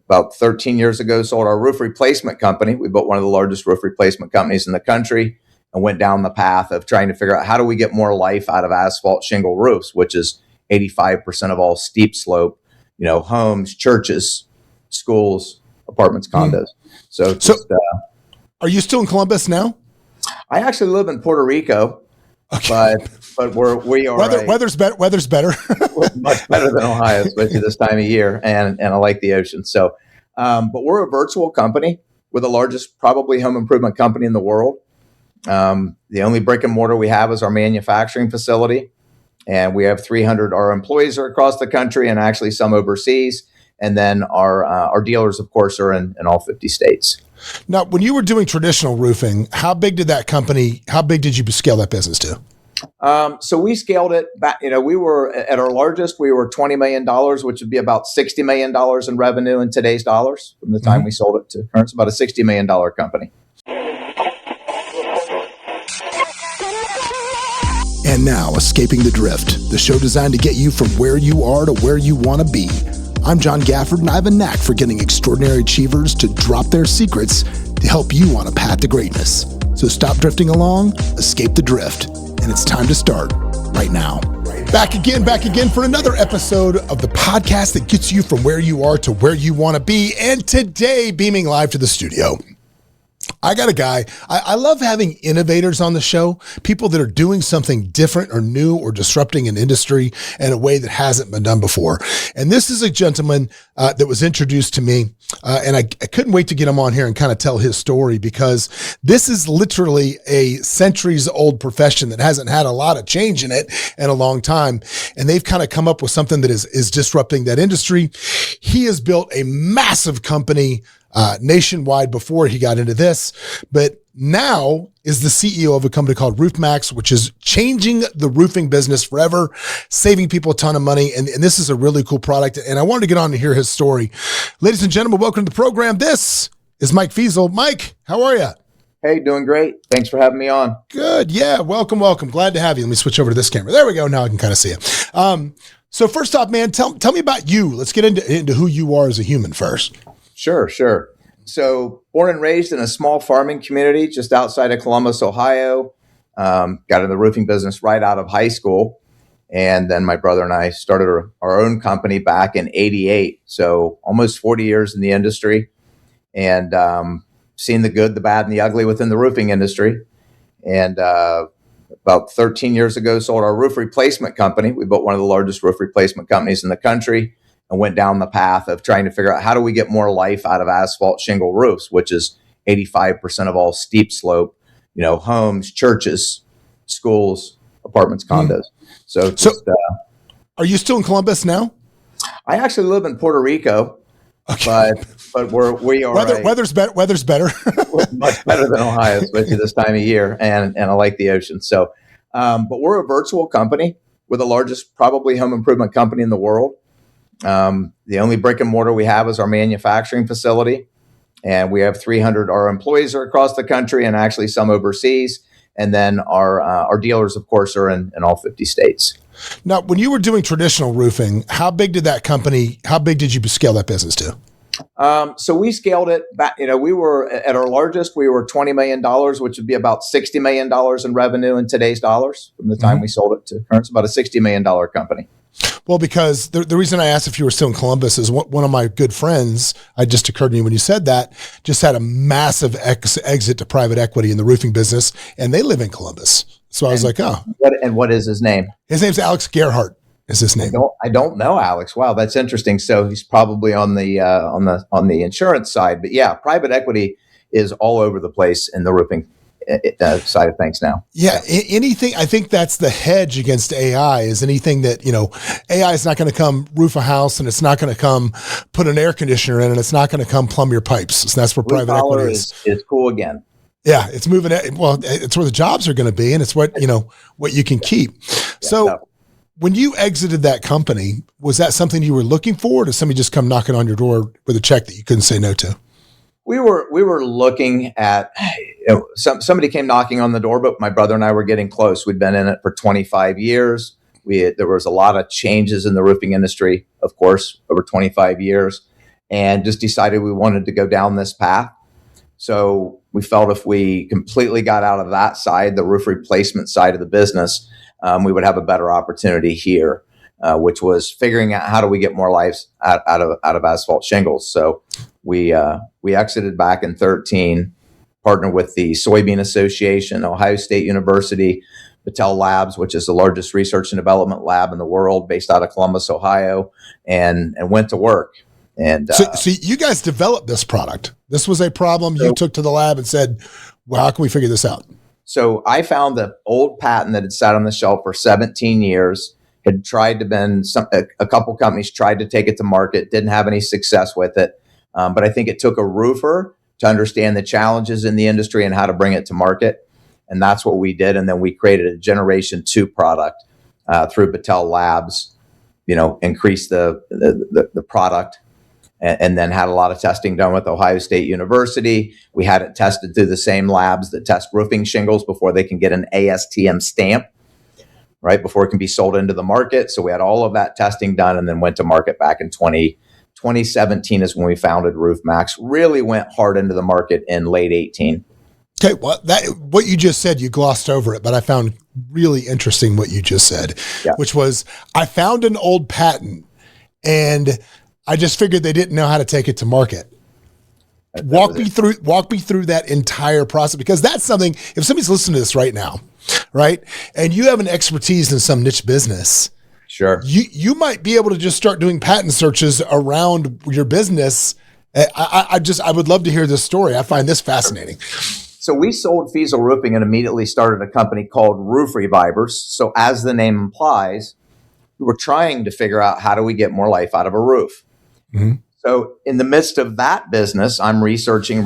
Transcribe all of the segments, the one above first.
about 13 years ago, sold our roof replacement company. We built one of the largest roof replacement companies in the country and went down the path of trying to figure out how do we get more life out of asphalt shingle roofs, which is 85% of all steep slope, homes, churches, schools, apartments, condos. So are you still in Columbus now? I actually live in Puerto Rico, okay. but we are weather's better. Weather's better. much better than Ohio, especially this time of year, and I like the ocean. So, but we're a virtual company. We're the largest probably home improvement company in the world. The only brick and mortar we have is our manufacturing facility, and we have 300. Our employees are across the country, and actually some overseas. And then our dealers, of course, are in all 50 states. Now, when you were doing traditional roofing, how big did you scale that business to? So we scaled it back. We were at our largest, we were $20 million, which would be about $60 million in revenue in today's dollars from the time we sold it to current. It's about a $60 million company. And now, Escaping the Drift, the show designed to get you from where you are to where you want to be. I'm John Gafford, and I have a knack for getting extraordinary achievers to drop their secrets to help you on a path to greatness. So stop drifting along, escape the drift, and it's time to start right now. Back again for another episode of the podcast that gets you from where you are to where you want to be. And today, beaming live to the studio, I got a guy. I love having innovators on the show, people that are doing something different or new or disrupting an industry in a way that hasn't been done before. And this is a gentleman that was introduced to me, and I couldn't wait to get him on here and kind of tell his story, because this is literally a centuries-old profession that hasn't had a lot of change in it in a long time. And they've kind of come up with something that is disrupting that industry. He has built a massive company nationwide before he got into this, but now is the CEO of a company called Roof Maxx, which is changing the roofing business forever, saving people a ton of money. And this is a really cool product. And I wanted to get on to hear his story. Ladies and gentlemen, welcome to the program. This is Mike Feazel. Mike, how are you? Hey, doing great. Thanks for having me on. Good. Yeah. Welcome. Glad to have you. Let me switch over to this camera. There we go. Now I can kind of see you. So first off, man, tell me about you. Let's get into who you are as a human first. Sure. So born and raised in a small farming community just outside of Columbus, Ohio. Got in the roofing business right out of high school. And then my brother and I started our own company back in '88. So almost 40 years in the industry, and seen the good, the bad, and the ugly within the roofing industry. And about 13 years ago, sold our roof replacement company. We built one of the largest roof replacement companies in the country and went down the path of trying to figure out how do we get more life out of asphalt shingle roofs, which is 85% of all steep slope, homes, churches, schools, apartments, condos. So are you still in Columbus now? I actually live in Puerto Rico, okay. but we are weather's better. Weather's better. much better than Ohio, especially this time of year, and I like the ocean. So, but we're a virtual company. We're the largest probably home improvement company in the world. The only brick and mortar we have is our manufacturing facility, and we have 300. Our employees are across the country, and actually some overseas. And then our dealers, of course, are in all 50 states. Now, when you were doing traditional roofing, how big did you scale that business to? So we scaled it back. We were at our largest, we were $20 million, which would be about $60 million in revenue in today's dollars from the time we sold it to current. It's about a $60 million company. Well, because the reason I asked if you were still in Columbus is one of my good friends, it just occurred to me when you said that, just had a massive exit to private equity in the roofing business, and they live in Columbus. So I was like, oh. What is his name? His name's Alex Gerhardt is his name. I don't know Alex. Wow, that's interesting. So he's probably on the insurance side. But yeah, private equity is all over the place in the roofing side of things now. Yeah. Anything, I think that's the hedge against AI is anything that, AI is not going to come roof a house, and it's not going to come put an air conditioner in, and it's not going to come plumb your pipes. So that's where private equity is cool again. Yeah. It's moving. Well, it's where the jobs are going to be, and it's what you can keep. So when you exited that company, was that something you were looking for? Or did somebody just come knocking on your door with a check that you couldn't say no to? We were looking at, somebody came knocking on the door, but my brother and I were getting close. We'd been in it for 25 years. There was a lot of changes in the roofing industry, of course, over 25 years. and just decided we wanted to go down this path. So we felt if we completely got out of that side, the roof replacement side of the business, we would have a better opportunity here, which was figuring out how do we get more lives out of asphalt shingles. So we exited back in 2013, partnered with the Soybean Association, Ohio State University, Battelle Labs, which is the largest research and development lab in the world, based out of Columbus, Ohio, and went to work. And so you guys developed this product. This was a problem you took to the lab and said, well, how can we figure this out? So I found the old patent that had sat on the shelf for 17 years, had tried to been a couple companies tried to take it to market, didn't have any success with it. But I think it took a roofer to understand the challenges in the industry and how to bring it to market. And that's what we did. And then we created a generation 2 product through Battelle Labs, increased the product. And then had a lot of testing done with Ohio State University. We had it tested through the same labs that test roofing shingles before they can get an ASTM stamp, right, before it can be sold into the market. So we had all of that testing done and then went to market back in 2017 is when we founded Roof Maxx. Really went hard into the market in late 18. Okay, well, what you just said, you glossed over it, but I found really interesting what you just said, which was, I found an old patent and I just figured they didn't know how to take it to market. Walk me through that entire process, because that's something, if somebody's listening to this right now, right, and you have an expertise in some niche business, sure, you might be able to just start doing patent searches around your business. I would love to hear this story. I find this fascinating. So we sold Feazel Roofing and immediately started a company called Roof Revivers. So as the name implies, we were trying to figure out how do we get more life out of a roof. Mm-hmm. So in the midst of that business, I'm researching,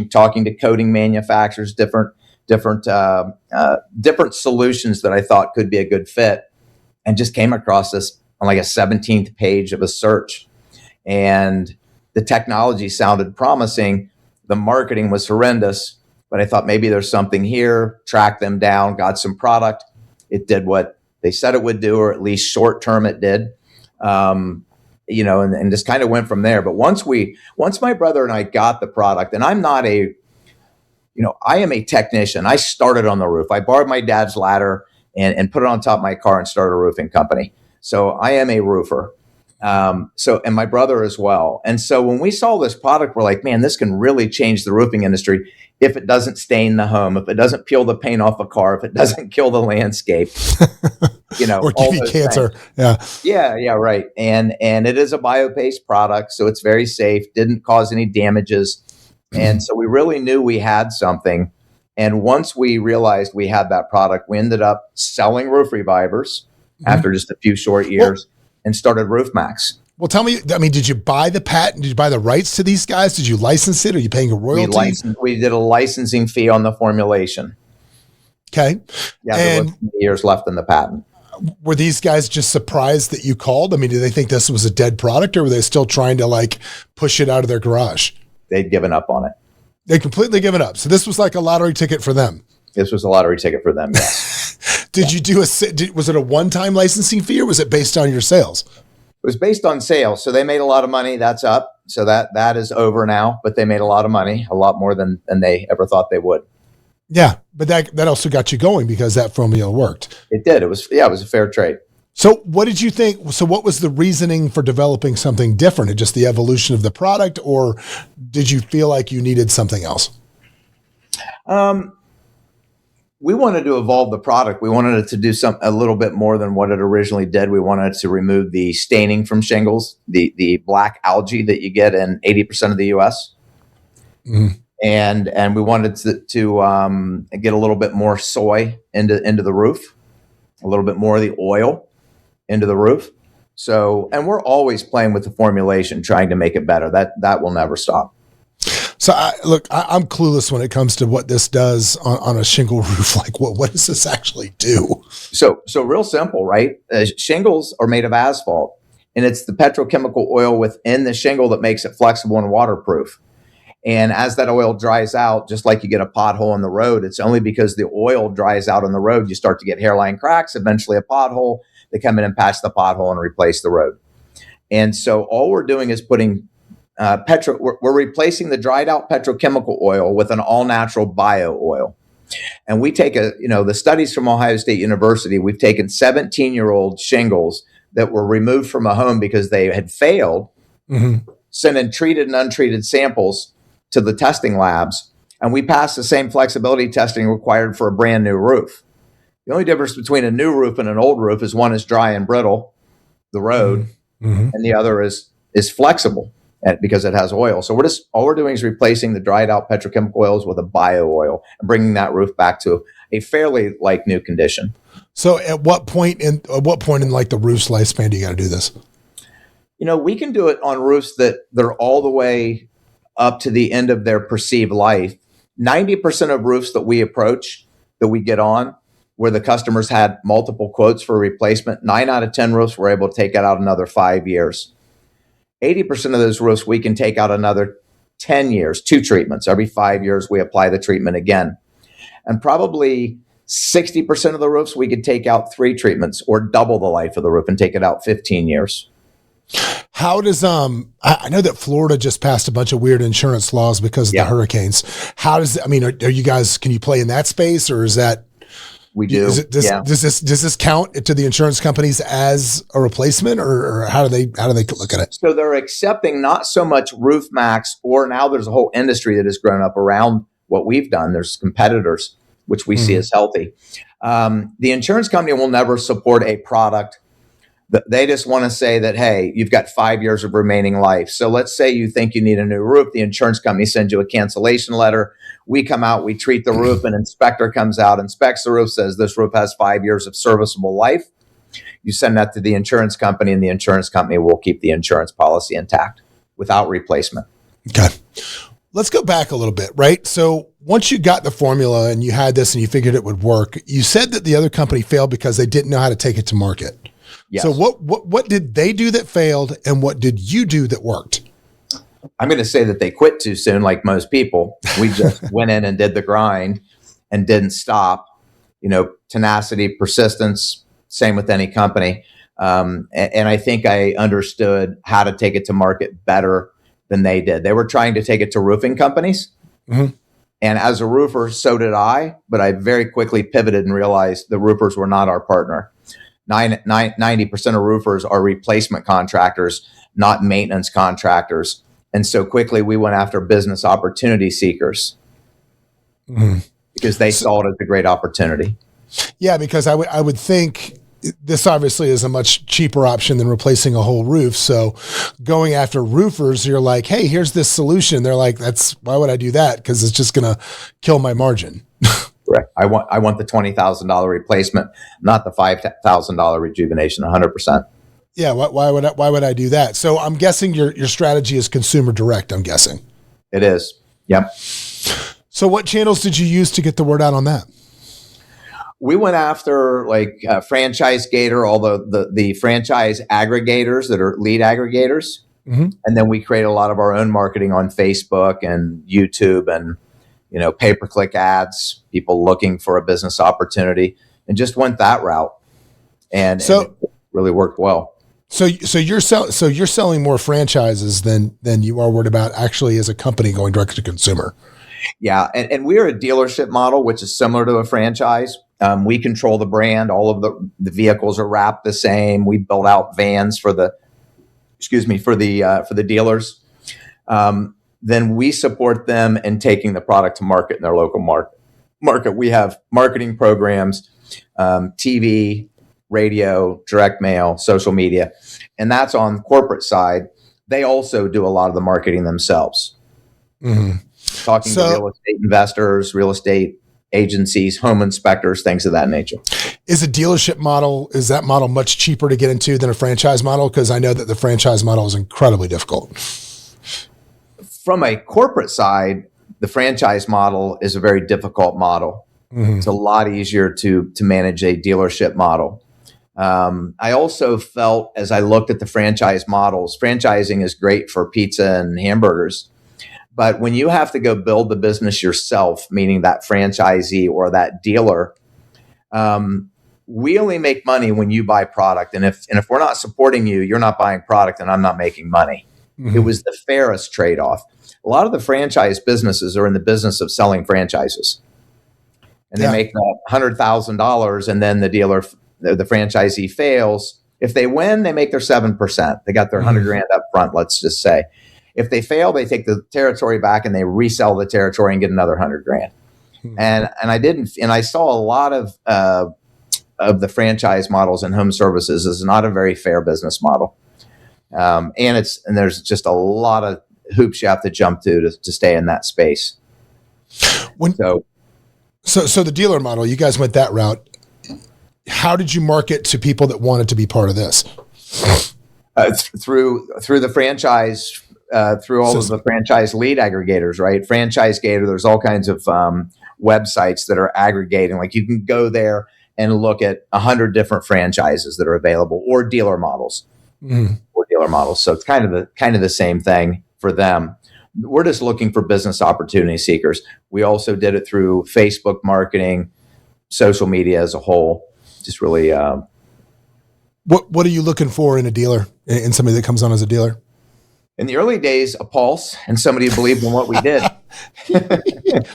talking to coating manufacturers, different solutions that I thought could be a good fit, and just came across this on like a 17th page of a search. And the technology sounded promising. The marketing was horrendous, but I thought maybe there's something here. Tracked them down, got some product. It did what they said it would do, or at least short term it did. And just kind of went from there. But once my brother and I got the product, and I'm not I am a technician. I started on the roof. I borrowed my dad's ladder and put it on top of my car and started a roofing company. So I am a roofer. And my brother as well. And so when we saw this product, we're like, man, this can really change the roofing industry if it doesn't stain the home, if it doesn't peel the paint off a car, if it doesn't kill the landscape, or give you cancer. Things. Yeah, right. And it is a bio-based product, so it's very safe, didn't cause any damages. And so we really knew we had something. And once we realized we had that product, we ended up selling Roof Revivers after just a few short years and started Roof Maxx. Well, tell me, did you buy the patent? Did you buy the rights to these guys? Did you license it? Are you paying a royalty? We did a licensing fee on the formulation. Okay. Yeah, there was years left in the patent. Were these guys just surprised that you called? I mean, did they think this was a dead product, or were they still trying to push it out of their garage? They'd given up on it. They'd completely given up. So this was like a lottery ticket for them. This was a lottery ticket for them, yes. Did you do was it a one-time licensing fee, or was it based on your sales? It was based on sales. So they made a lot of money. That's up. So that is over now, but they made a lot of money, a lot more than they ever thought they would. Yeah. But that also got you going because that formula worked. It did. It was a fair trade. So what did you think? So what was the reasoning for developing something different? Just the evolution of the product, or did you feel like you needed something else? We wanted to evolve the product. We wanted it to do a little bit more than what it originally did. We wanted to remove the staining from shingles, the black algae that you get in 80% of the U.S. Mm. And we wanted to get a little bit more soy into the roof, a little bit more of the oil into the roof. So, and we're always playing with the formulation, trying to make it better. That will never stop. So I'm clueless when it comes to what this does on a shingle roof. Like what does this actually do? So real simple, right? Shingles are made of asphalt, and it's the petrochemical oil within the shingle that makes it flexible and waterproof. And as that oil dries out, just like you get a pothole in the road, it's only because the oil dries out on the road, you start to get hairline cracks, eventually a pothole. They come in and patch the pothole and replace the road. And so all we're doing is putting we're replacing the dried out petrochemical oil with an all natural bio oil. And we take the studies from Ohio State University, we've taken 17-year-old shingles that were removed from a home because they had failed, sent in treated and untreated samples to the testing labs, and we passed the same flexibility testing required for a brand new roof. The only difference between a new roof and an old roof is one is dry and brittle, the road, and the other is flexible because it has oil. So all we're doing is replacing the dried out petrochemical oils with a bio oil and bringing that roof back to a fairly like new condition. So at what point in like the roof's lifespan do you got to do this? We can do it on roofs that they're all the way up to the end of their perceived life. 90% of roofs that we approach, that we get on, where the customers had multiple quotes for replacement, 9 out of 10 roofs we're able to take it out another 5 years. 80% of those roofs we can take out another 10 years, 2 treatments. Every 5 years we apply the treatment again. And probably 60% of the roofs we could take out 3 treatments or double the life of the roof and take it out 15 years. How does I know that Florida just passed a bunch of weird insurance laws because of the hurricanes. How does are you guys, can you play in that space, or is that we do? Does this count to the insurance companies as a replacement, or how do they look at it? So they're accepting not so much Roof Maxx, or now there's a whole industry that has grown up around what we've done. There's competitors, which we see as healthy. The insurance company will never support a product. They just want to say that, hey, you've got 5 years of remaining life. So let's say you think you need a new roof. The insurance company sends you a cancellation letter. We come out, we treat the roof, an inspector comes out, inspects the roof, says this roof has 5 years of serviceable life. You send that to the insurance company, and the insurance company will keep the insurance policy intact without replacement. Okay. Let's go back a little bit, right? So once you got the formula and you had this and you figured it would work, you said that the other company failed because they didn't know how to take it to market. Yes. So what did they do that failed, and what did you do that worked? I'm going to say that they quit too soon, like most people. We just went in and did the grind and didn't stop. Tenacity, persistence, same with any company. And I think I understood how to take it to market better than they did. They were trying to take it to roofing companies. And as a roofer, so did I. But I very quickly pivoted and realized the roofers were not our partner. 90% of roofers are replacement contractors, not maintenance contractors. And so quickly we went after business opportunity seekers because they saw it as a great opportunity. Yeah, because I would think this obviously is a much cheaper option than replacing a whole roof. So going after roofers, you're like, hey, here's this solution. They're like, why would I do that? Because it's just going to kill my margin. Correct. I want the $20,000 replacement, not the $5,000 rejuvenation. 100%. Yeah. Why would I do that? So I'm guessing your strategy is consumer direct. I'm guessing it is. Yep. So what channels did you use to get the word out on that? We went after Franchise Gator, all the franchise aggregators that are lead aggregators, and then we created a lot of our own marketing on Facebook and YouTube and pay-per-click ads, people looking for a business opportunity, and just went that route. And it really worked well. So you're selling more franchises than you are worried about actually as a company going direct to consumer. Yeah. And we're a dealership model, which is similar to a franchise. We control the brand. All of the vehicles are wrapped the same. We build out vans for the dealers. Then we support them in taking the product to market in their local market. We have marketing programs, TV, radio, direct mail, social media, and that's on the corporate side. They also do a lot of the marketing themselves, talking to real estate investors, real estate agencies, home inspectors, things of that nature. Is that model much cheaper to get into than a franchise model? Because I know that the franchise model is incredibly difficult. From a corporate side, the franchise model is a very difficult model. It's a lot easier to manage a dealership model. I also felt, as I looked at the franchise models, franchising is great for pizza and hamburgers. But when you have to go build the business yourself, meaning that franchisee or that dealer, we only make money when you buy product. And if we're not supporting you, you're not buying product and I'm not making money. It was the fairest trade-off. A lot of the franchise businesses are in the business of selling franchises, and they make that $100,000, and then the franchisee fails. If they win, they make their 7%. They got their 100 grand up front, let's just say. If they fail, they take the territory back and they resell the territory and get another 100 grand. And I saw a lot of the franchise models in home services is not a very fair business model. And there's just a lot of hoops you have to jump to stay in that space. So the dealer model, you guys went that route. How did you market to people that wanted to be part of this? Through the franchise, through all of the franchise lead aggregators, right? Franchise Gator, there's all kinds of websites that are aggregating. Like you can go there and look at 100 different franchises that are available, or dealer models. So it's kind of the same thing for them. We're just looking for business opportunity seekers. We also did it through Facebook marketing, social media as a whole. Just really. What are you looking for in a dealer, in somebody that comes on as a dealer? In the early days, a pulse and somebody who believed in what we did.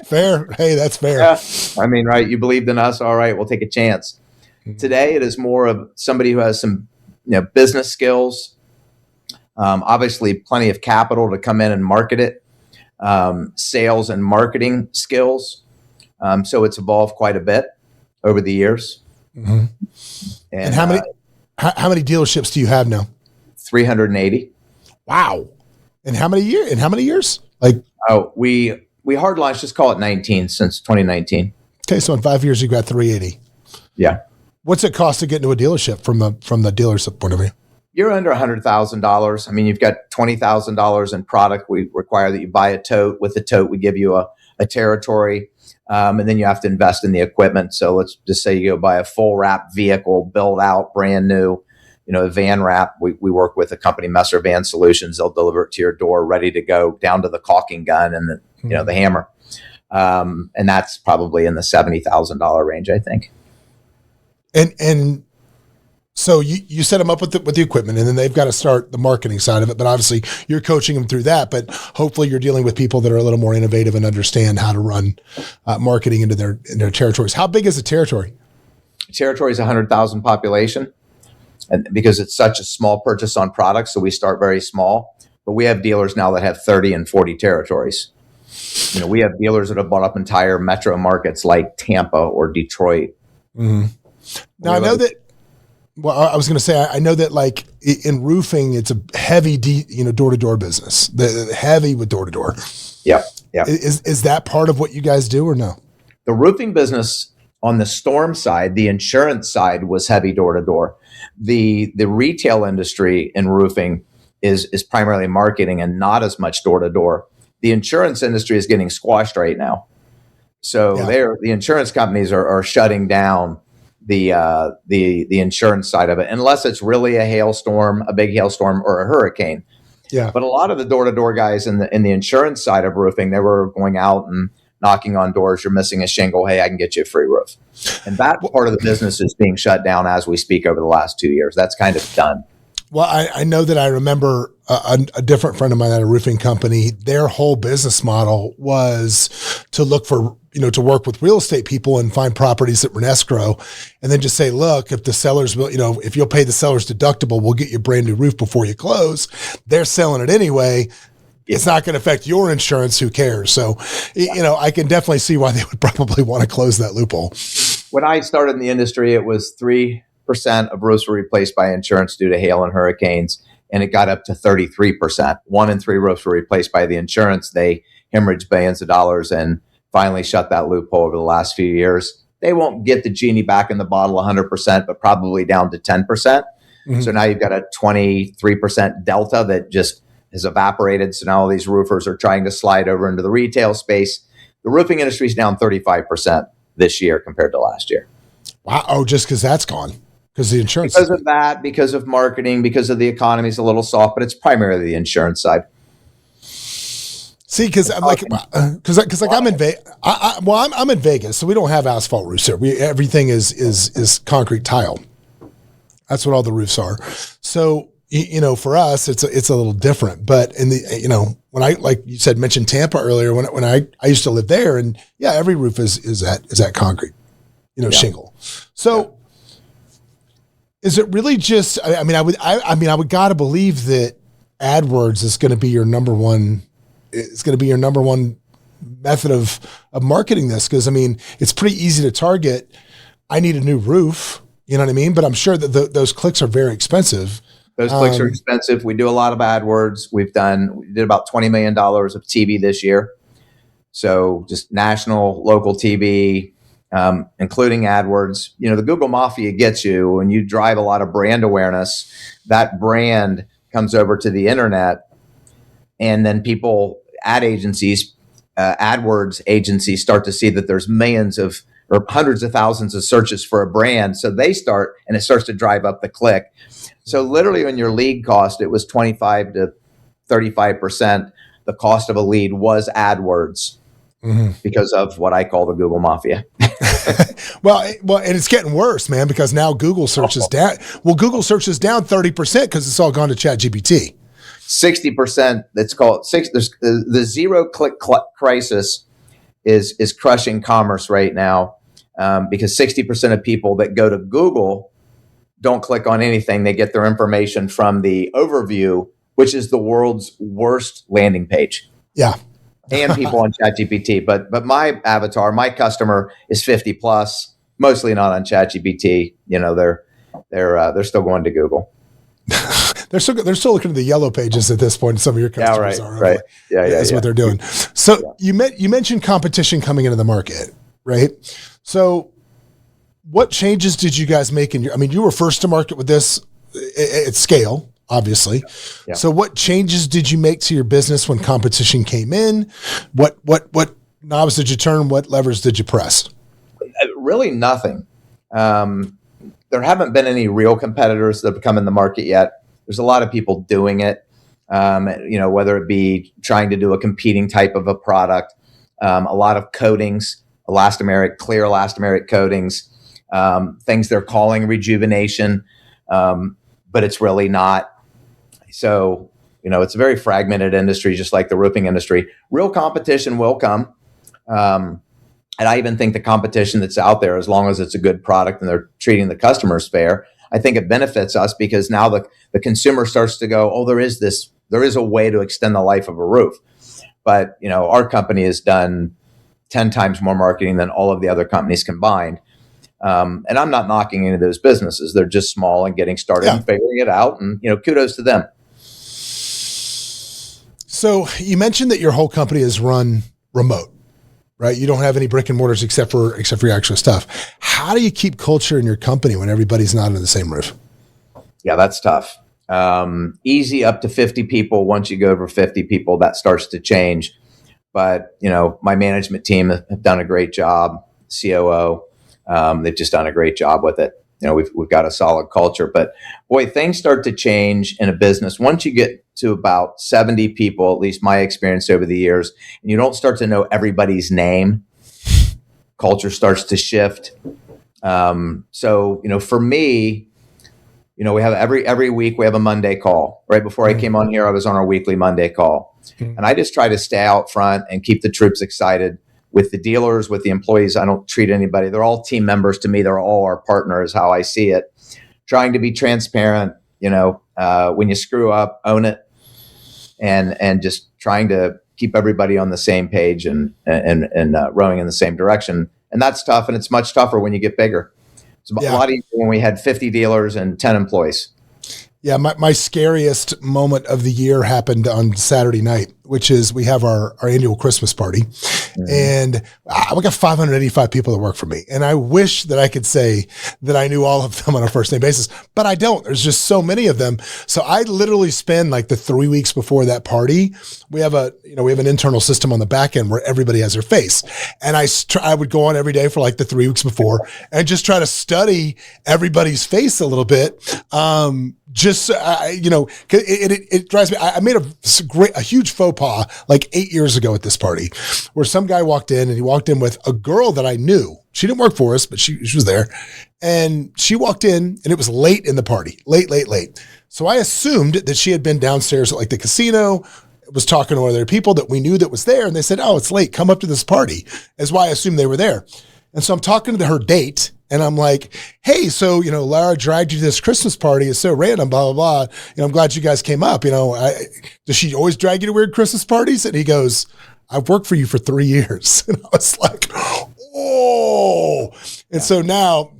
Fair. Hey, that's fair. Yeah. I mean, right. You believed in us. All right. We'll take a chance. Today, it is more of somebody who has some business skills, obviously plenty of capital to come in and market it, sales and marketing skills. So it's evolved quite a bit over the years. And how many dealerships do you have now? 380. Wow. And how many years? We hard launched, just call it 19 since 2019. Okay. So in 5 years, you got 380. Yeah. What's it cost to get into a dealership from the dealer's point of view? You're under $100,000. I mean, you've got $20,000 in product. We require that you buy a tote. With the tote, we give you a territory. And then you have to invest in the equipment. So let's just say you go buy a full wrap vehicle, built out, brand new, a van wrap. We work with a company, Messer Van Solutions. They'll deliver it to your door, ready to go, down to the caulking gun and the hammer. And that's probably in the $70,000 range, I think. And so you set them up with the equipment, and then they've got to start the marketing side of it. But obviously, you're coaching them through that. But hopefully, you're dealing with people that are a little more innovative and understand how to run marketing into their territories. How big is the territory? Territory is 100,000 population, and because it's such a small purchase on products, so we start very small. But we have dealers now that have 30 and 40 territories. We have dealers that have bought up entire metro markets like Tampa or Detroit. Mm-hmm. Now I know that. Well, I was going to say I know that like in roofing, it's a heavy door-to-door business. The heavy with door-to-door. Yeah. Is that part of what you guys do or no? The roofing business on the storm side, the insurance side was heavy door-to-door. The retail industry in roofing is primarily marketing and not as much door-to-door. The insurance industry is getting squashed right now. So the insurance companies are shutting down the insurance side of it, unless it's really a hailstorm, a big hailstorm, or a hurricane. Yeah. But a lot of the door-to-door guys in the insurance side of roofing, they were going out and knocking on doors. You're missing a shingle. Hey, I can get you a free roof. And that part of the business is being shut down as we speak over the last 2 years. That's kind of done. Well, I know that I remember a different friend of mine at a roofing company. Their whole business model was to look for, to work with real estate people and find properties that were in escrow, and then just say, look, if the sellers will, if you'll pay the seller's deductible, we'll get you a brand new roof before you close. They're selling it anyway. It's not going to affect your insurance. Who cares? So, I can definitely see why they would probably want to close that loophole. When I started in the industry, it was 3% of roofs were replaced by insurance due to hail and hurricanes, and it got up to 33%. 1 in 3 roofs were replaced by the insurance. They hemorrhaged billions of dollars and finally shut that loophole over the last few years. They won't get the genie back in the bottle 100%, but probably down to 10%. Mm-hmm. So now you've got a 23% delta that just has evaporated. So now all these roofers are trying to slide over into the retail space. The roofing industry is down 35% this year compared to last year. Wow. Oh, just because that's gone. Because the insurance. Because of that, because of marketing, because of the economy is a little soft, but it's primarily the insurance side. See, because I'm like, I'm in Vegas. I'm in Vegas, so we don't have asphalt roofs here. Everything is concrete tile. That's what all the roofs are. So for us, it's a little different, but when I, like you said, mentioned Tampa earlier, when I used to live there, and yeah, every roof is that concrete, shingle. So is it really just, I would gotta believe that AdWords is going to be your number one. It's going to be your number one method of marketing this. Cause it's pretty easy to target. I need a new roof. You know what I mean? But I'm sure that those clicks are very expensive. Those clicks are expensive. We do a lot of AdWords. We did about $20 million of TV this year. So just national, local TV, including AdWords. The Google Mafia gets you when you drive a lot of brand awareness. That brand comes over to the internet, and then ad agencies, AdWords agencies start to see that there's millions of or hundreds of thousands of searches for a brand. So it starts to drive up the click. So literally on your lead cost, it was 25 to 35%. The cost of a lead was AdWords because of what I call the Google Mafia. Well, and it's getting worse, man, because now Google search is down. Well, Google search is down 30% because it's all gone to ChatGPT. 60%. That's called the zero click crisis is crushing commerce right now, because 60% of people that go to Google don't click on anything. They get their information from the overview, which is the world's worst landing page. Yeah. And people on ChatGPT. But my avatar, my customer is 50 plus, mostly not on ChatGPT. They're still going to Google. They're still looking at the yellow pages at this point. Some of your customers are. Right. Yeah. That's what they're doing. So you mentioned competition coming into the market, right? So what changes did you guys make you were first to market with this at scale, obviously. Yeah. So what changes did you make to your business when competition came in? What knobs did you turn? What levers did you press? Really nothing. There haven't been any real competitors that have come in the market yet. There's a lot of people doing it, whether it be trying to do a competing type of a product, a lot of coatings, clear elastomeric coatings, things they're calling rejuvenation, but it's really not. So, it's a very fragmented industry, just like the roofing industry. Real competition will come. And I even think the competition that's out there, as long as it's a good product and they're treating the customers fair, I think it benefits us, because now the consumer starts to go, oh, there is a way to extend the life of a roof. But, our company has done 10 times more marketing than all of the other companies combined. And I'm not knocking any of those businesses. They're just small and getting started and figuring it out. And, kudos to them. So you mentioned that your whole company is run remote, right? You don't have any brick and mortars except for your actual stuff. How do you keep culture in your company when everybody's not under the same roof? Yeah, that's tough. Easy up to 50 people. Once you go over 50 people, that starts to change. But, my management team have done a great job. COO, they've just done a great job with it. We've got a solid culture, but boy, things start to change in a business. Once you get to about 70 people, at least my experience over the years, and you don't start to know everybody's name, culture starts to shift. So, for me, we have every week we have a Monday call. Right before I came on here, I was on our weekly Monday call, and I just try to stay out front and keep the troops excited. With the dealers, with the employees, I don't treat anybody. They're all team members to me. They're all our partners, how I see it. Trying to be transparent, when you screw up, own it, and just trying to keep everybody on the same page and rowing in the same direction. And that's tough, and it's much tougher when you get bigger. It's a lot easier when we had 50 dealers and 10 employees. Yeah, my scariest moment of the year happened on Saturday night, which is we have our annual Christmas party. And we got 585 people that work for me. And I wish that I could say that I knew all of them on a first name basis, but I don't. There's just so many of them. So I literally spend like the 3 weeks before that party. We have an internal system on the back end where everybody has their face. And I would go on every day for like the 3 weeks before and just try to study everybody's face a little bit. It drives me. I made a huge faux pause like 8 years ago at this party where some guy walked in and he walked in with a girl that I knew. She didn't work for us, but she was there. And she walked in and it was late in the party, late. So I assumed that she had been downstairs at like the casino, was talking to other people that we knew that was there. And they said, oh, it's late. Come up to this party. That's why I assumed they were there. And so I'm talking to her date and I'm like, hey, so, Lara dragged you to this Christmas party. It's so random, blah, blah, blah. I'm glad you guys came up. Does she always drag you to weird Christmas parties? And he goes, I've worked for you for 3 years. And I was like, oh. And so now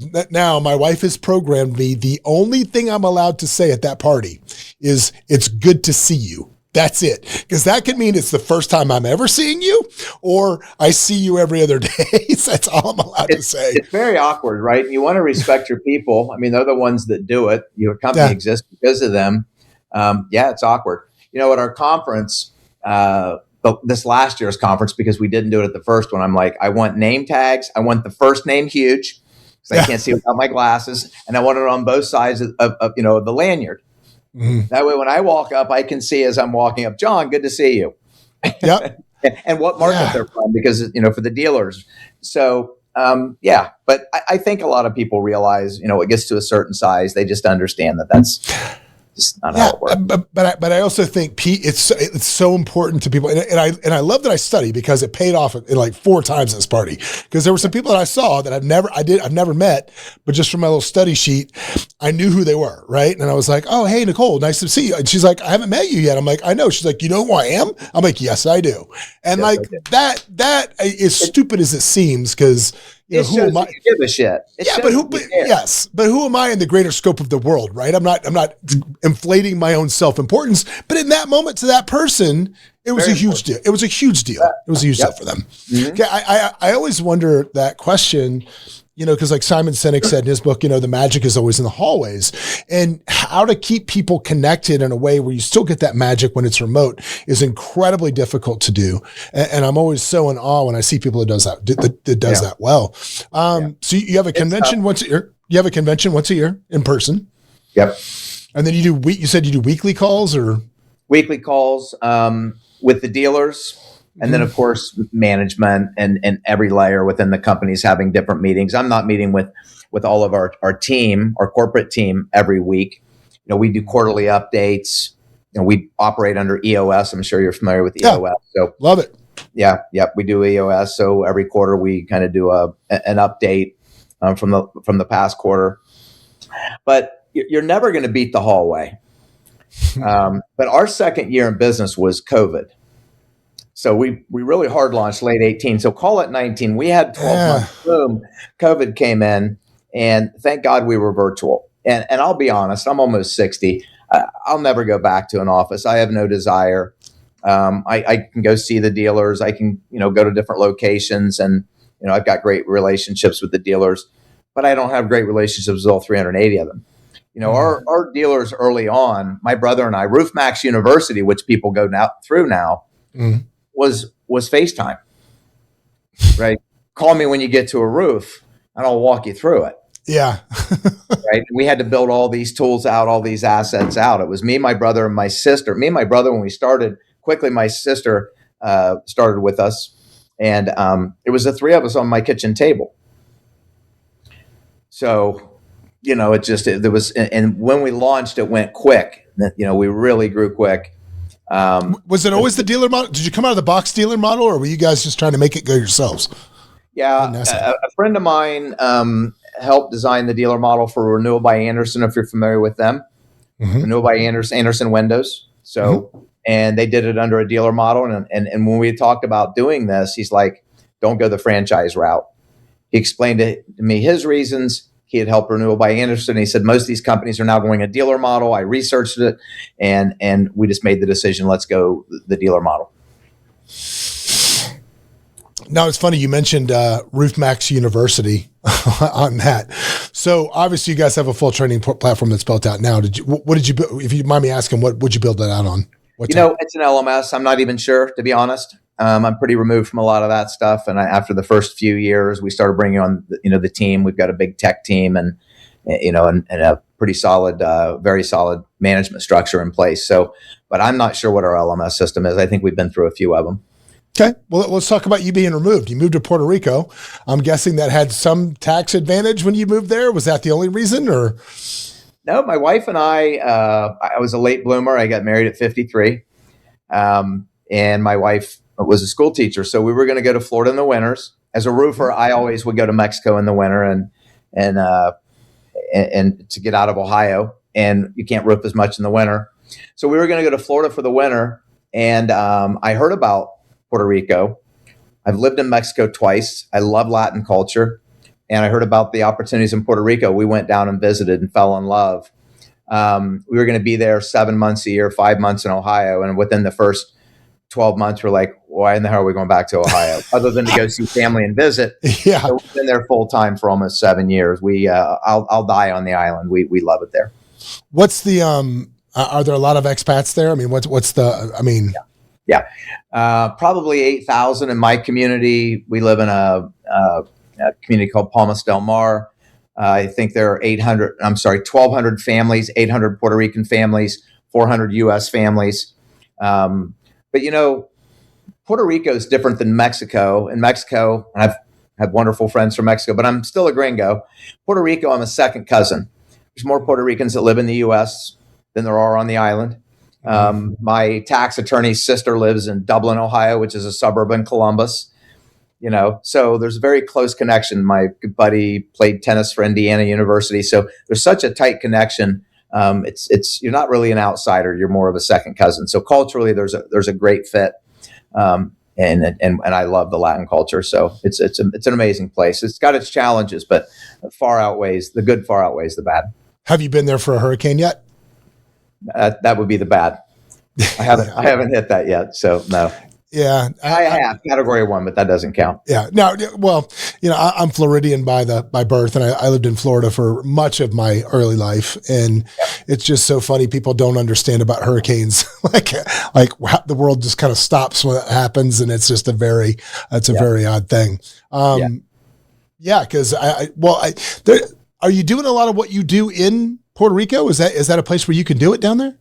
my wife has programmed me. The only thing I'm allowed to say at that party is it's good to see you. That's it. Because that could mean it's the first time I'm ever seeing you or I see you every other day. So that's all I'm allowed to say. It's very awkward, right? You want to respect your people. I mean, they're the ones that do it. Your company exists because of them. It's awkward. At our conference, this last year's conference, because we didn't do it at the first one, I'm like, I want name tags. I want the first name huge because I can't see without my glasses. And I want it on both sides of the lanyard. Mm-hmm. That way, when I walk up, I can see as I'm walking up, John, good to see you. Yep. and what market they're from, because, for the dealers. So, but I think a lot of people realize, it gets to a certain size. They just understand that that's just not how it works. But I also think, Pete, it's so important to people. And I love that I study because it paid off in like 4 times this party. Because there were some people that I saw that I've never met, but just from my little study sheet, I knew who they were, right? And I was like, oh, hey, Nicole, nice to see you. And she's like, I haven't met you yet. I'm like, I know. She's like, you know who I am? I'm like, yes, I do. And that is stupid as it seems because who am I? You give a shit. But who am I in the greater scope of the world, right? I'm not inflating my own self-importance, but in that moment to that person, it was a huge deal. It was a huge deal. It was a huge deal for them. Mm-hmm. Okay, I always wonder that question, because like Simon Sinek said in his book, the magic is always in the hallways, and how to keep people connected in a way where you still get that magic when it's remote is incredibly difficult to do. And I'm always so in awe when I see people that does that well. So you have a convention once a year. You have a convention once a year in person. Yep. And then you said you do weekly calls or weekly calls with the dealers. And then, of course, management and every layer within the companies having different meetings. I'm not meeting with all of our team, our corporate team, every week. We do quarterly updates. We operate under EOS. I'm sure you're familiar with EOS. So love it. Yeah. We do EOS. So every quarter we kind of do an update from the past quarter. But you're never going to beat the hallway. But our second year in business was COVID. So we really hard launched late 18. So call it 19. We had 12 months. Boom. COVID came in, and thank God we were virtual. And I'll be honest, I'm almost 60. I'll never go back to an office. I have no desire. I can go see the dealers. I can go to different locations, and I've got great relationships with the dealers, but I don't have great relationships with all 380 of them. Our dealers early on, my brother and I, Roof Maxx University, which people go through now. Was FaceTime, right? Call me when you get to a roof and I'll walk you through it. Yeah. Right. We had to build all these tools out, all these assets out. It was me, my brother, and my sister. Me and my brother, when we started, quickly my sister started with us. And it was the 3 of us on my kitchen table. So, there was, and when we launched, it went quick. We really grew quick. Was it always the dealer model? Did you come out of the box dealer model, or were you guys just trying to make it go yourselves? Yeah, a friend of mine helped design the dealer model for Renewal by Andersen, if you're familiar with them. Mm-hmm. Renewal by Andersen Windows. So, and they did it under a dealer model. And when we talked about doing this, he's like, don't go the franchise route. He explained to me his reasons. He had helped Renewal by Andersen. He said, most of these companies are now going a dealer model. I researched it, and we just made the decision, let's go the dealer model. Now, it's funny, you mentioned Roof Maxx University on that. So obviously you guys have a full training platform that's built out now. What did you, if you mind me asking, what would you build that out on? It's an LMS. I'm not even sure, to be honest. I'm pretty removed from a lot of that stuff. And after the first few years, we started bringing on, the team. We've got a big tech team and a pretty solid, very solid management structure in place. So, but I'm not sure what our LMS system is. I think we've been through a few of them. Okay. Well, let's talk about you being removed. You moved to Puerto Rico. I'm guessing that had some tax advantage when you moved there. Was that the only reason, or? No, my wife and I was a late bloomer. I got married at 53. And my wife was a school teacher. So we were going to go to Florida in the winters. As a roofer, I always would go to Mexico in the winter and to get out of Ohio. And you can't roof as much in the winter. So we were going to go to Florida for the winter. And I heard about Puerto Rico. I've lived in Mexico twice. I love Latin culture. And I heard about the opportunities in Puerto Rico. We went down and visited and fell in love. We were going to be there 7 months a year, 5 months in Ohio. And within the first 12 months, we're like, why in the hell are we going back to Ohio? Other than to go see family and visit. Yeah. So we've been there full time for almost 7 years. I'll die on the island. We love it there. What's the, are there a lot of expats there? I mean, what's the, I mean. Yeah. Probably 8,000 in my community. We live in a community called Palmas del Mar. I think there are 1,200 families, 800 Puerto Rican families, 400 U.S. families. But, Puerto Rico is different than Mexico. In Mexico, and I've had wonderful friends from Mexico, but I'm still a gringo. Puerto Rico, I'm a second cousin. There's more Puerto Ricans that live in the U.S. than there are on the island. My tax attorney's sister lives in Dublin, Ohio, which is a suburb in Columbus. So there's a very close connection. My good buddy played tennis for Indiana University. So there's such a tight connection. You're not really an outsider. You're more of a second cousin. So culturally, there's a great fit. And I love the Latin culture. So it's an amazing place. It's got its challenges, but the good far outweighs the bad. Have you been there for a hurricane yet? That would be the bad. I haven't hit that yet. So no. Yeah, I have Category 1, but that doesn't count. Yeah, no. Well, I'm Floridian by birth, and I lived in Florida for much of my early life, and it's just so funny. People don't understand about hurricanes, like the world just kind of stops when it happens, and it's just a very odd thing. Because are you doing a lot of what you do in Puerto Rico? Is that a place where you can do it down there?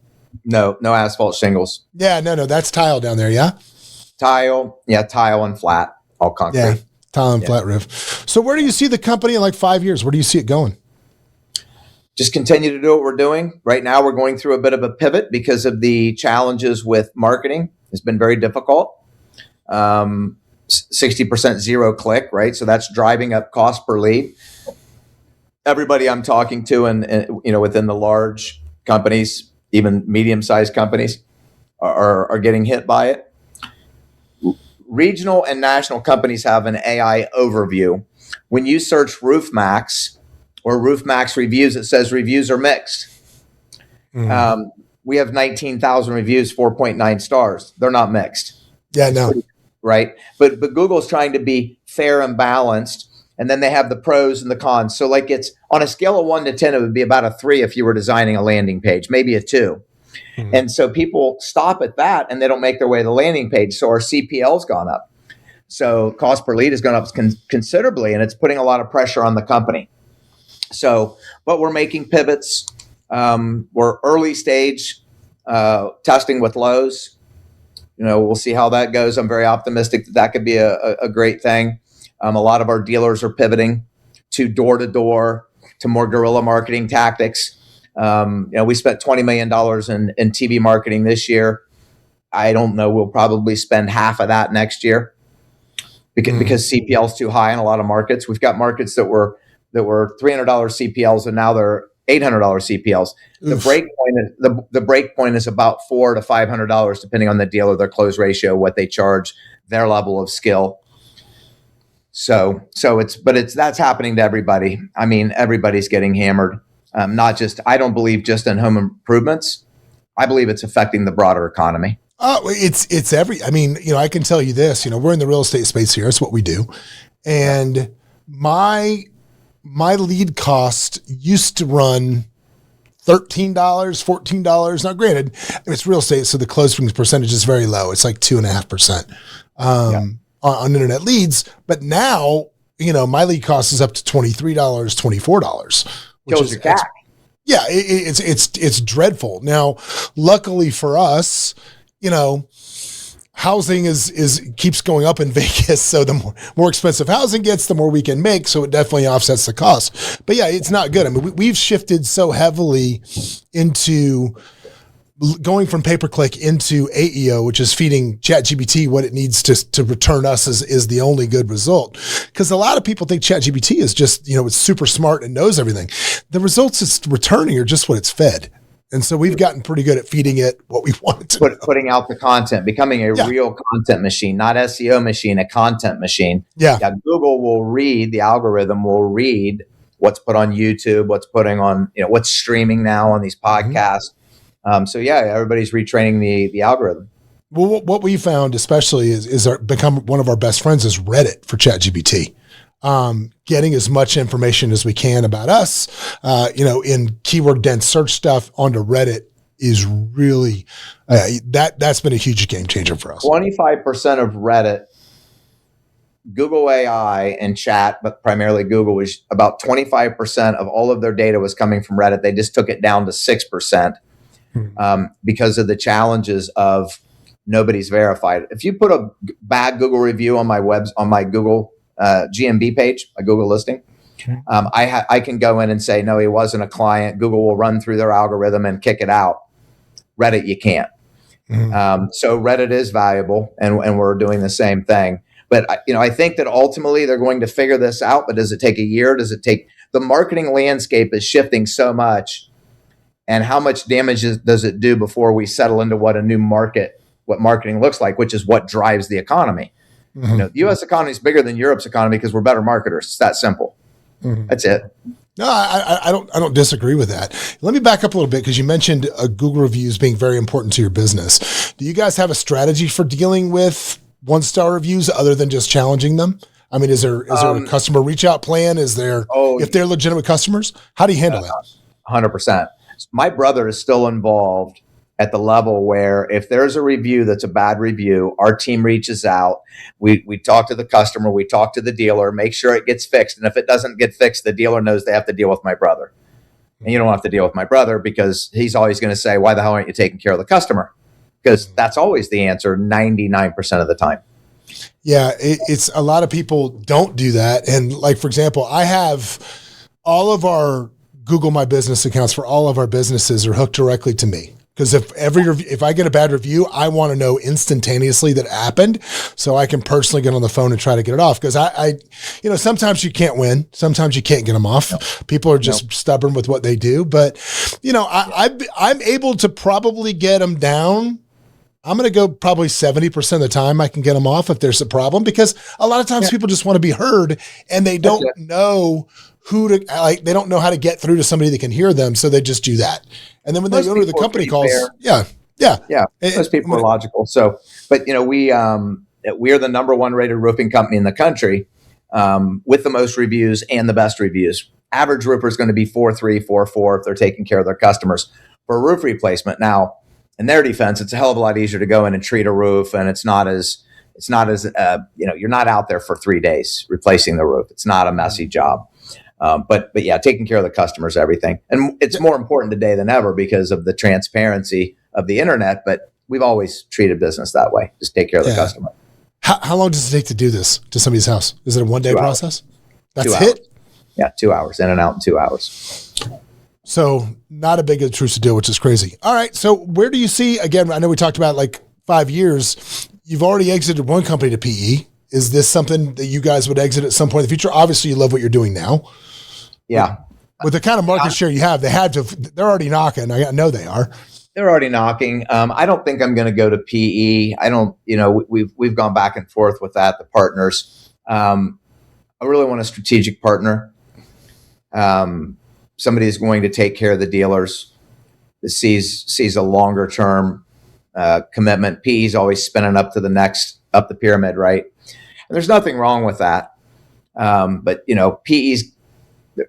No asphalt shingles. Yeah, no, that's tile down there. Yeah. Tile and flat, all concrete. Yeah, tile and flat roof. So where do you see the company in like 5 years? Where do you see it going? Just continue to do what we're doing. Right now, we're going through a bit of a pivot because of the challenges with marketing. It's been very difficult. 60% zero click, right? So that's driving up cost per lead. Everybody I'm talking to and within the large companies, even medium-sized companies, are getting hit by it. Regional and national companies have an AI overview. When you search Roof Maxx or Roof Maxx reviews, it says reviews are mixed. We have 19,000 reviews, 4.9 stars. They're not mixed. Yeah, no. Right? But Google's trying to be fair and balanced. And then they have the pros and the cons. So like it's on a scale of 1 to 10, it would be about a 3 if you were designing a landing page, maybe a 2. And so people stop at that and they don't make their way to the landing page. So our CPL's gone up. So cost per lead has gone up considerably, and it's putting a lot of pressure on the company. So, but we're making pivots. We're early stage testing with Lowe's. We'll see how that goes. I'm very optimistic that could be a great thing. A lot of our dealers are pivoting to door-to-door, to more guerrilla marketing tactics. We spent $20 million in TV marketing this year. I don't know. We'll probably spend half of that next year because CPL is too high in a lot of markets. We've got markets that were $300 CPLs and now they're $800 CPLs. The break point is about $400 to $500 depending on the dealer, their close ratio, what they charge, their level of skill. So that's happening to everybody. I mean, everybody's getting hammered. I don't believe just in home improvements. I believe it's affecting the broader economy. I can tell you this, we're in the real estate space here. It's what we do. And my lead cost used to run $13, $14. Now granted, it's real estate. So the closing percentage is very low. It's like 2.5%, on internet leads. But now, my lead cost is up to $23, $24. Kills your CAC. Yeah, it's dreadful. Now, luckily for us, housing is keeps going up in Vegas. So the more expensive housing gets, the more we can make. So it definitely offsets the cost. But yeah, it's not good. I mean, we've shifted so heavily into going from pay-per-click into AEO, which is feeding ChatGPT what it needs to return us is the only good result. Because a lot of people think ChatGPT is just, it's super smart and knows everything. The results it's returning are just what it's fed. And so we've gotten pretty good at feeding it what we want it to know. Putting out the content, becoming a real content machine, not SEO machine, a content machine. Yeah. Google will read, the algorithm will read what's put on YouTube, what's putting on, what's streaming now on these podcasts. Everybody's retraining the algorithm. Well, what we found especially is become one of our best friends is Reddit for ChatGPT. Getting as much information as we can about us, in keyword dense search stuff onto Reddit is really, that's been a huge game changer for us. 25% of Reddit, Google AI and chat, but primarily Google, was about 25% of all of their data was coming from Reddit. They just took it down to 6%. Because of the challenges of nobody's verified. If you put a bad Google review on my Google GMB page, my Google listing, I can go in and say, no, he wasn't a client. Google will run through their algorithm and kick it out. Reddit, you can't. So Reddit is valuable, and we're doing the same thing. But I think that ultimately they're going to figure this out. But does it take a year? Does it take? The marketing landscape is shifting so much. And how much damage does it do before we settle into what marketing looks like, which is what drives the economy? The U.S. economy is bigger than Europe's economy because we're better marketers. It's that simple. That's it. No, I don't disagree with that. Let me back up a little bit because you mentioned Google reviews being very important to your business. Do you guys have a strategy for dealing with 1-star reviews other than just challenging them? I mean, is there a customer reach out plan? Is there, if they're legitimate customers, how do you handle that? 100%. My brother is still involved at the level where if there's a review that's a bad review, our team reaches out. We talk to the customer, we talk to the dealer, make sure it gets fixed. And if it doesn't get fixed, the dealer knows they have to deal with my brother. And you don't have to deal with my brother because he's always going to say, why the hell aren't you taking care of the customer? Because that's always the answer 99% of the time. Yeah, it's a lot of people don't do that. And like, for example, I have all of our Google My Business accounts for all of our businesses are hooked directly to me. Because if I get a bad review, I want to know instantaneously that it happened so I can personally get on the phone and try to get it off. Because I sometimes you can't win. Sometimes you can't get them off. Nope. People are just stubborn with what they do. But, I'm able to probably get them down. I'm going to go probably 70% of the time I can get them off if there's a problem. Because a lot of times people just want to be heard and they don't know they don't know how to get through to somebody that can hear them. So they just do that. And then when they go to the company calls, most people are logical. So, but we are the number 1 rated roofing company in the country with the most reviews and the best reviews. Average roofer is going to be 4.3, 4.4 if they're taking care of their customers for a roof replacement. Now, in their defense, it's a hell of a lot easier to go in and treat a roof, and it's not as you're not out there for 3 days replacing the roof. It's not a messy job. But taking care of the customers, everything. And it's more important today than ever because of the transparency of the internet, but we've always treated business that way. Just take care of the customer. How long does it take to do this to somebody's house? Is it a 1-day process? That's 2 hours. it? Yeah, 2 hours, in and out in 2 hours. So not a big intrusive deal, which is crazy. All right. So where do you see, again, I know we talked about like 5 years. You've already exited one company to PE. Is this something that you guys would exit at some point in the future? Obviously, you love what you're doing now. Yeah. With the kind of market share you have, they're already knocking. I know they are. They're already knocking. I don't think I'm going to go to PE. I don't, we've gone back and forth with that, the partners. I really want a strategic partner. Somebody who's going to take care of the dealers, that sees a longer term commitment. PE is always spinning up the pyramid, right? And there's nothing wrong with that. But PE's,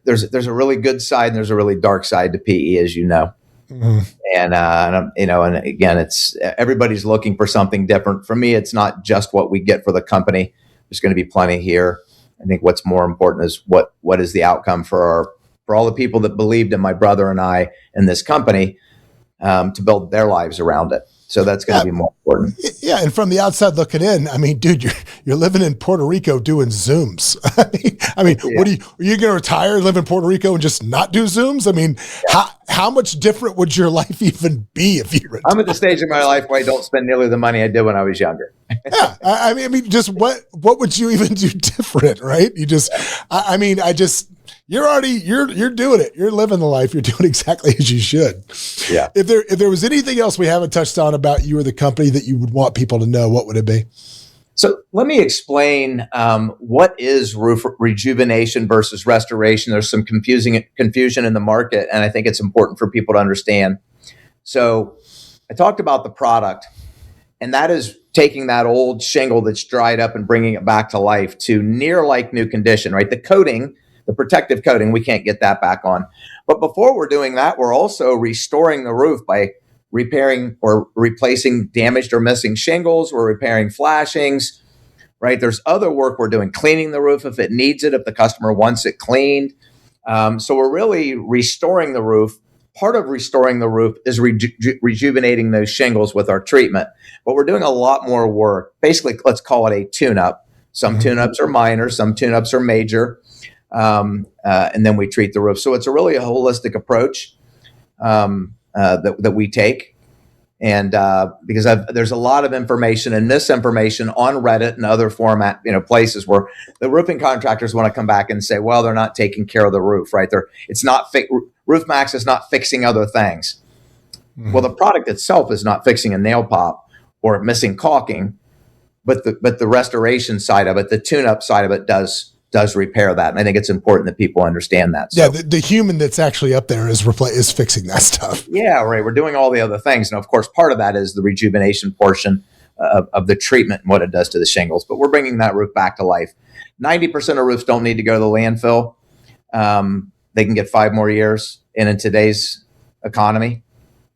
there's a really good side and there's a really dark side to PE, as you know. Mm-hmm. And again, it's everybody's looking for something different. For me, it's not just what we get for the company. There's going to be plenty here. I think what's more important is what is the outcome for for all the people that believed in my brother and I in this company, to build their lives around it. So that's going to be more important. Yeah, and from the outside looking in, I mean, dude, you're living in Puerto Rico doing Zooms. I mean, Yeah. are you going to retire and live in Puerto Rico and just not do Zooms? I mean, how much different would your life even be if you retired? I'm at the stage in my life where I don't spend nearly the money I did when I was younger. Yeah, I mean, just what would you even do different, right? You just, you're doing it. You're living the life. You're doing exactly as you should. Yeah. If there was anything else we haven't touched on about you or the company that you would want people to know, what would it be? So let me explain what is roof rejuvenation versus restoration. There's some confusion in the market, and I think it's important for people to understand. So I talked about the product, and that is taking that old shingle that's dried up and bringing it back to life to near like new condition, right? The coating, the protective coating, we can't get that back on. But before we're doing that, we're also restoring the roof by repairing or replacing damaged or missing shingles. We're repairing flashings, right? There's other work we're doing, cleaning the roof if it needs it, if the customer wants it cleaned. So we're really restoring the roof. Part of restoring the roof is rejuvenating those shingles with our treatment. But we're doing a lot more work. Basically, let's call it a tune-up. Some tune-ups are minor, some tune-ups are major. And then we treat the roof. So it's really a holistic approach that we take. And because there's a lot of information and misinformation on Reddit and other places where the roofing contractors want to come back and say, well, they're not taking care of the roof, right? Roof Maxx is not fixing other things. Mm-hmm. Well, the product itself is not fixing a nail pop or missing caulking, but the restoration side of it, the tune-up side of it does repair that. And I think it's important that people understand that. So, yeah, the human that's actually up there is fixing that stuff. Yeah, right. We're doing all the other things. And of course, part of that is the rejuvenation portion of the treatment and what it does to the shingles. But we're bringing that roof back to life. 90% of roofs don't need to go to the landfill. They can get 5 more years. And in today's economy,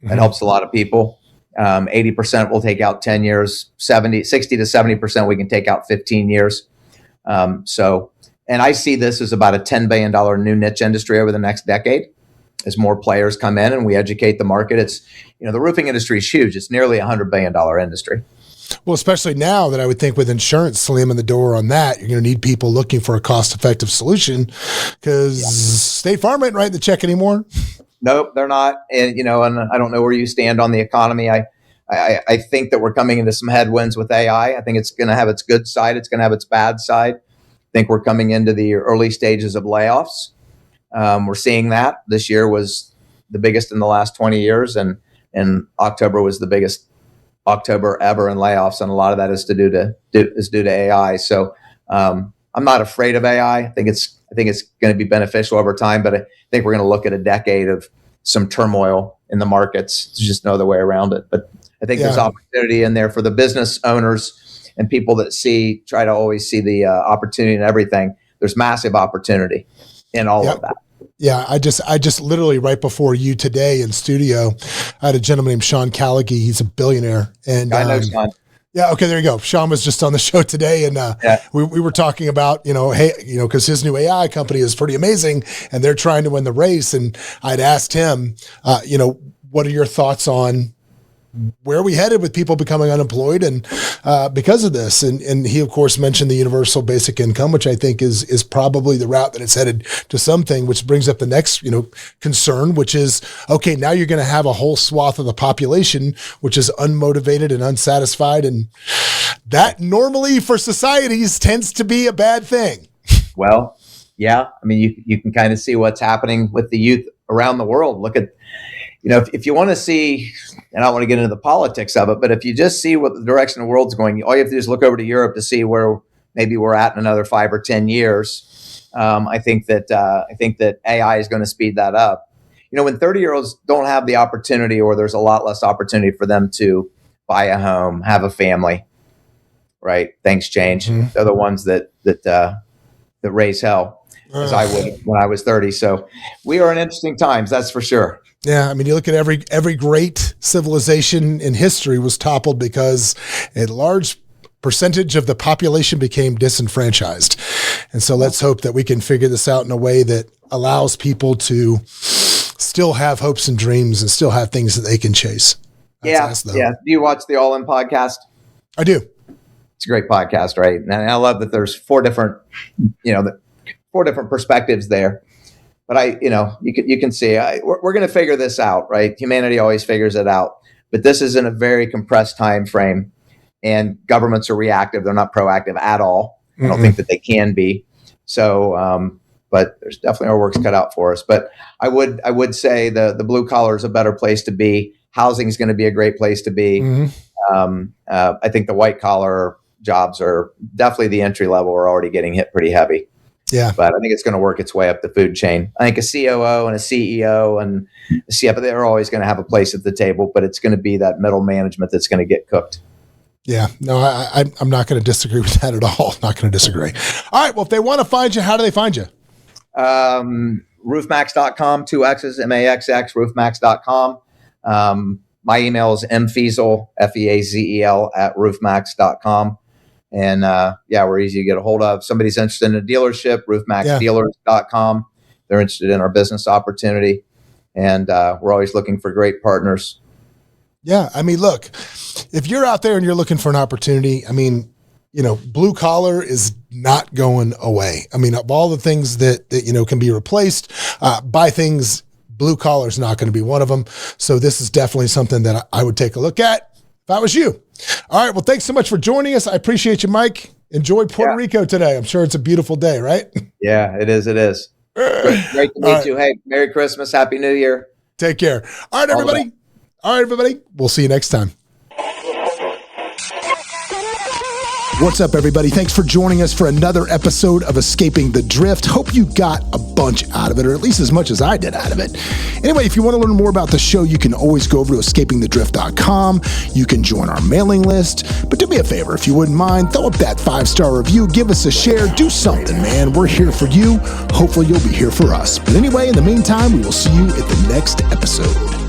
that helps a lot of people. 80% will take out 10 years, 60 to 70% we can take out 15 years. And I see this as about a $10 billion new niche industry over the next decade as more players come in and we educate the market. It's, the roofing industry is huge. It's nearly a $100 billion industry. Well, especially now that I would think with insurance slamming the door on that, you're going to need people looking for a cost-effective solution because State Farm ain't writing the check anymore. Nope, they're not. And, and I don't know where you stand on the economy. I think that we're coming into some headwinds with AI. I think it's going to have its good side. It's going to have its bad side. I think we're coming into the early stages of layoffs. We're seeing that. This year was the biggest in the last 20 years, and October was the biggest October ever in layoffs, and a lot of that is due to AI. So I'm not afraid of AI. I think it's going to be beneficial over time, but I think we're going to look at a decade of some turmoil in the markets. There's just no other way around it. But I think there's opportunity in there for the business owners and people that try to always see the opportunity in everything. There's massive opportunity in all of that. Yeah, I just literally right before you today in studio, I had a gentleman named Sean Callaghy. He's a billionaire, and I know Sean. Yeah, okay, there you go. Sean was just on the show today, and we were talking about because his new AI company is pretty amazing, and they're trying to win the race. And I'd asked him, what are your thoughts on where are we headed with people becoming unemployed and because of this? And he, of course, mentioned the universal basic income, which I think is probably the route that it's headed to something, which brings up the next, concern, which is, okay, now you're going to have a whole swath of the population, which is unmotivated and unsatisfied. And that normally for societies tends to be a bad thing. Well, yeah. I mean, you can kind of see what's happening with the youth around the world. Look at, if you want to see, and I don't want to get into the politics of it, but if you just see what the direction the world's going, all you have to do is look over to Europe to see where maybe we're at in another 5 or 10 years. I think that AI is going to speed that up. When 30-year-olds don't have the opportunity, or there's a lot less opportunity for them to buy a home, have a family, right? Things change. Mm-hmm. They're the ones that raise hell, as I would when I was 30. So we are in interesting times, that's for sure. Yeah, I mean, you look at every great civilization in history was toppled because a large percentage of the population became disenfranchised. And so let's hope that we can figure this out in a way that allows people to still have hopes and dreams and still have things that they can chase. That's Do you watch the All In podcast? I do. It's a great podcast, right? And I love that there's four different perspectives there. But you can see we're going to figure this out, right? Humanity always figures it out, but this is in a very compressed time frame, and governments are reactive; they're not proactive at all. I don't think that they can be. So, but there's definitely our work's cut out for us. But I would say the blue collar is a better place to be. Housing is going to be a great place to be. I think the white collar jobs are definitely the entry level. Are already getting hit pretty heavy. Yeah. But I think it's going to work its way up the food chain. I think a COO and a CEO and a CFO, they're always going to have a place at the table, but it's going to be that middle management that's going to get cooked. Yeah. No, I'm not going to disagree with that at all. Not going to disagree. All right. Well, if they want to find you, how do they find you? Roofmax.com, 2 X's, MAXX, roofmax.com. My email is mfeazel, Feazel, @roofmax.com. And we're easy to get a hold of. If somebody's interested in a dealership, roofmaxdealers.com. They're interested in our business opportunity. And we're always looking for great partners. Yeah. I mean, look, if you're out there and you're looking for an opportunity, I mean, blue collar is not going away. I mean, of all the things that can be replaced by things, blue collar is not going to be one of them. So this is definitely something that I would take a look at if I was you. All right. Well, thanks so much for joining us. I appreciate you, Mike. Enjoy Puerto Rico today. I'm sure it's a beautiful day, right? Yeah, it is. It is. Great to meet you. Hey, Merry Christmas. Happy New Year. Take care. All right, everybody. We'll see you next time. What's up, everybody? Thanks for joining us for another episode of Escaping the Drift. Hope you got a bunch out of it, or at least as much as I did out of it. Anyway, if you want to learn more about the show, you can always go over to escapingthedrift.com. You can join our mailing list. But do me a favor, if you wouldn't mind, throw up that 5-star review, give us a share, do something, man. We're here for you. Hopefully you'll be here for us. But anyway, in the meantime, we will see you at the next episode.